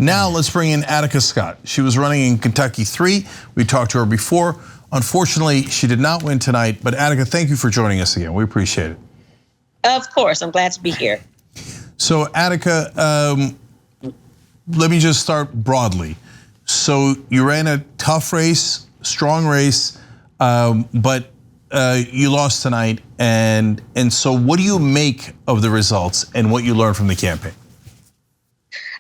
Now let's bring in Attica Scott. She was running in Kentucky 3. We talked to her before. Unfortunately, she did not win tonight. But Attica, thank you for joining us again. We appreciate it. Of course, I'm glad to be here. So Attica, let me just start broadly. So you ran a tough race, strong race, but you lost tonight. And so what do you make of the results and what you learned from the campaign?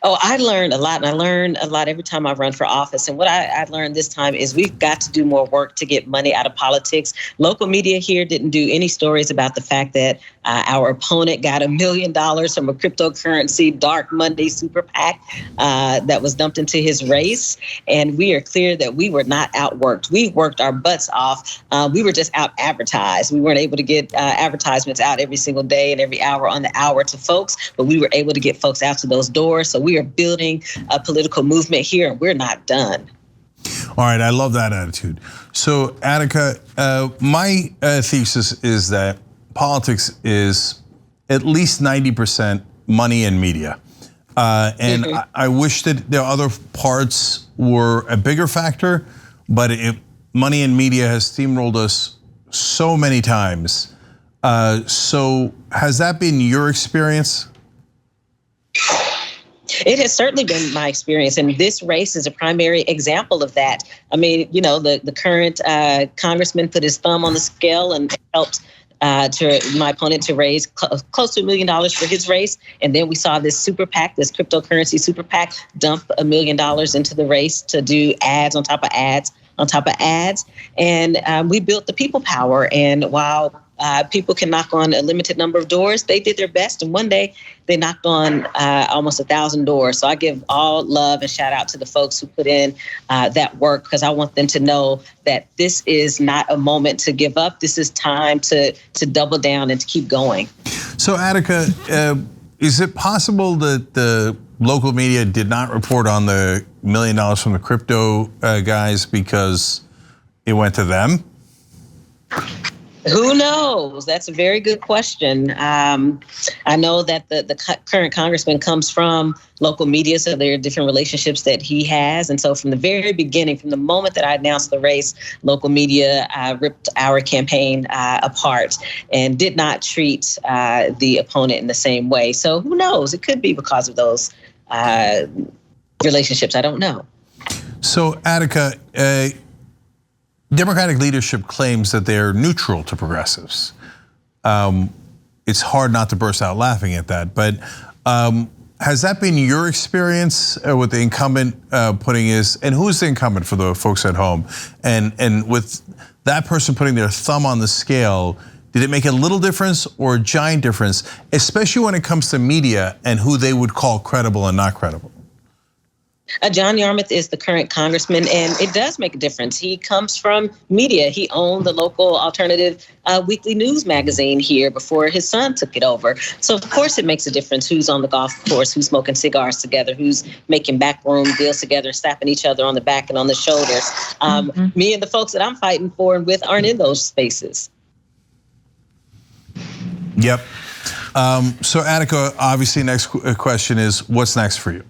Oh, I learned a lot, and I learn a lot every time I run for office. And what I learned this time is we've got to do more work to get money out of politics. Local media here didn't do any stories about the fact that our opponent got $1 million from a cryptocurrency dark money super PAC that was dumped into his race. And we are clear that we were not outworked. We worked our butts off. We were just out advertised. We weren't able to get advertisements out every single day and every hour on the hour to folks, but we were able to get folks out to those doors. So we are building a political movement here, and we're not done. All right, I love that attitude. So Attica, my thesis is that politics is at least 90% money and media. And I wish that the other parts were a bigger factor, but money and media has steamrolled us so many times. So has that been your experience? It has certainly been my experience, and this race is a primary example of that. I mean, you know, the current congressman put his thumb on the scale and helped my opponent to raise close to $1 million for his race. And then we saw this super PAC, this cryptocurrency super PAC, dump $1 million into the race to do ads on top of ads on top of ads. And we built the people power. And while people can knock on a limited number of doors, they did their best. And one day they knocked on almost 1,000 doors. So I give all love and shout out to the folks who put in that work, because I want them to know that this is not a moment to give up. This is time to double down and to keep going. So Attica, is it possible that the local media did not report on the $1 million from the crypto guys because it went to them? Who knows? That's a very good question. I know that the current congressman comes from local media, so there are different relationships that he has. And so from the very beginning, from the moment that I announced the race, local media ripped our campaign apart and did not treat the opponent in the same way. So who knows? It could be because of those relationships. I don't know. So Attica, Democratic leadership claims that they're neutral to progressives. It's hard not to burst out laughing at that, but has that been your experience with the incumbent putting and who's the incumbent for the folks at home? And with that person putting their thumb on the scale, did it make a little difference or a giant difference, especially when it comes to media and who they would call credible and not credible? John Yarmuth is the current congressman, and it does make a difference. He comes from media. He owned the local alternative weekly news magazine here before his son took it over. So, of course, it makes a difference who's on the golf course, who's smoking cigars together, who's making backroom deals together, slapping each other on the back and on the shoulders. Me and the folks that I'm fighting for and with aren't in those spaces. Yep. So, Attica, obviously, next question is, what's next for you?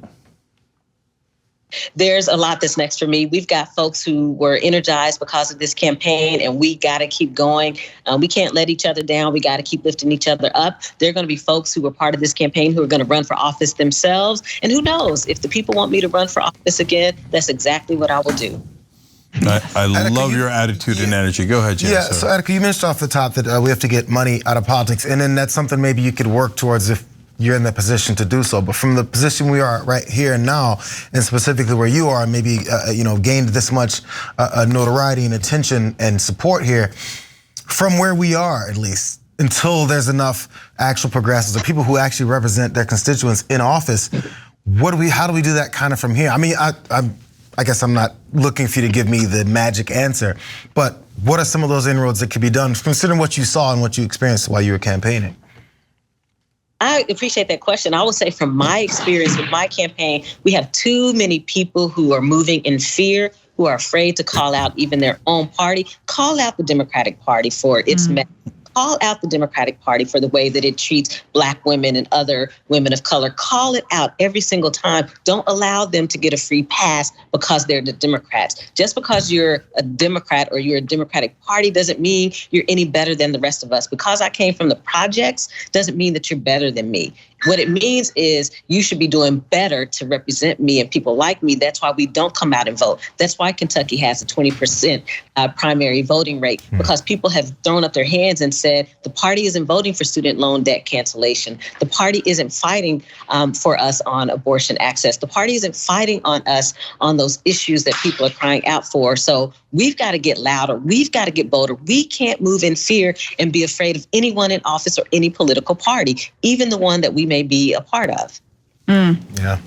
There's a lot that's next for me. We've got folks who were energized because of this campaign, and we got to keep going. We can't let each other down. We got to keep lifting each other up. There are going to be folks who were part of this campaign who are going to run for office themselves. And who knows, if the people want me to run for office again, that's exactly what I will do. I love your attitude and energy. Go ahead, James. Yeah, so Attica, you mentioned off the top that we have to get money out of politics, and then that's something maybe you could work towards if you're in the position to do so. But from the position we are right here and now, and specifically where you are, maybe gained this much notoriety and attention and support here, from where we are at least, until there's enough actual progressives or people who actually represent their constituents in office, how do we do that kind of from here? I mean, I guess I'm not looking for you to give me the magic answer, but what are some of those inroads that could be done, considering what you saw and what you experienced while you were campaigning? I appreciate that question. I will say from my experience with my campaign, we have too many people who are moving in fear, who are afraid to call out even their own party, call out the Democratic Party for its message. Call out the Democratic Party for the way that it treats Black women and other women of color. Call it out every single time. Don't allow them to get a free pass because they're the Democrats. Just because you're a Democrat or you're a Democratic Party doesn't mean you're any better than the rest of us. Because I came from the projects doesn't mean that you're better than me. What it means is you should be doing better to represent me and people like me. That's why we don't come out and vote. That's why Kentucky has a 20% primary voting rate, because people have thrown up their hands and said the party isn't voting for student loan debt cancellation. The party isn't fighting for us on abortion access. The party isn't fighting on us on those issues that people are crying out for. So we've got to get louder. We've got to get bolder. We can't move in fear and be afraid of anyone in office or any political party, even the one that we may be a part of. Yeah.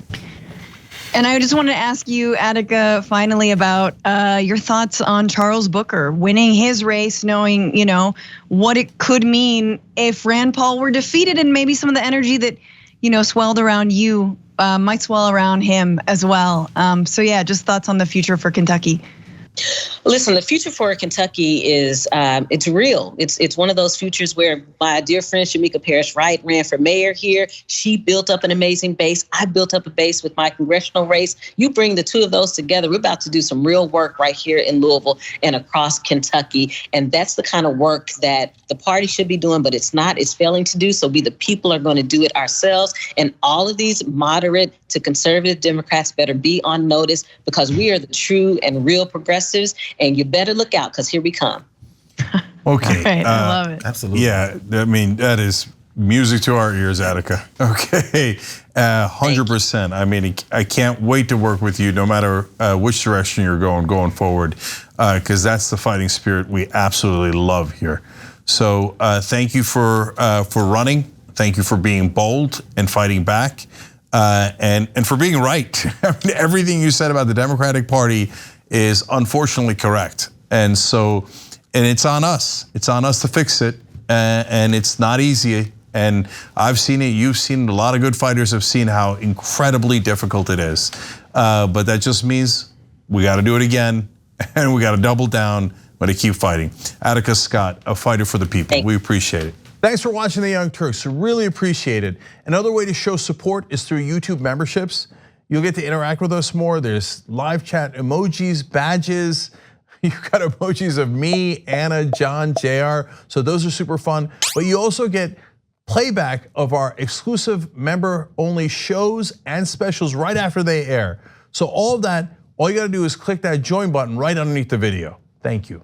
And I just wanted to ask you, Attica, finally about your thoughts on Charles Booker winning his race, knowing, you know, what it could mean if Rand Paul were defeated, and maybe some of the energy that, you know, swelled around you might swell around him as well. So yeah, just thoughts on the future for Kentucky. Listen, the future for Kentucky is it's real. It's one of those futures where my dear friend Shamika Parrish Wright ran for mayor here. She built up an amazing base. I built up a base with my congressional race. You bring the two of those together, we're about to do some real work right here in Louisville and across Kentucky. And that's the kind of work that the party should be doing, but it's not. It's failing to do so. We, the people, are going to do it ourselves. And all of these moderate to conservative Democrats better be on notice, because we are the true and real progressives. And you better look out, because here we come. Okay. Right, I love it. Absolutely. Yeah, I mean, that is music to our ears, Attica. Okay, 100%. I mean, I can't wait to work with you, no matter which direction you're going forward, because that's the fighting spirit we absolutely love here. So thank you for running. Thank you for being bold and fighting back, and for being right. I mean, everything you said about the Democratic Party is unfortunately correct. And so, and it's on us. It's on us to fix it. And it's not easy. And I've seen it, you've seen it, a lot of good fighters have seen how incredibly difficult it is. But that just means we gotta do it again, and we gotta double down, but to keep fighting. Attica Scott, a fighter for the people. We appreciate it. Thanks for watching The Young Turks, really appreciate it. Another way to show support is through YouTube memberships. You'll get to interact with us more. There's live chat emojis, badges. You've got emojis of me, Anna, John, JR. So those are super fun. But you also get playback of our exclusive member-only shows and specials right after they air. So all of that, all you gotta do is click that join button right underneath the video. Thank you.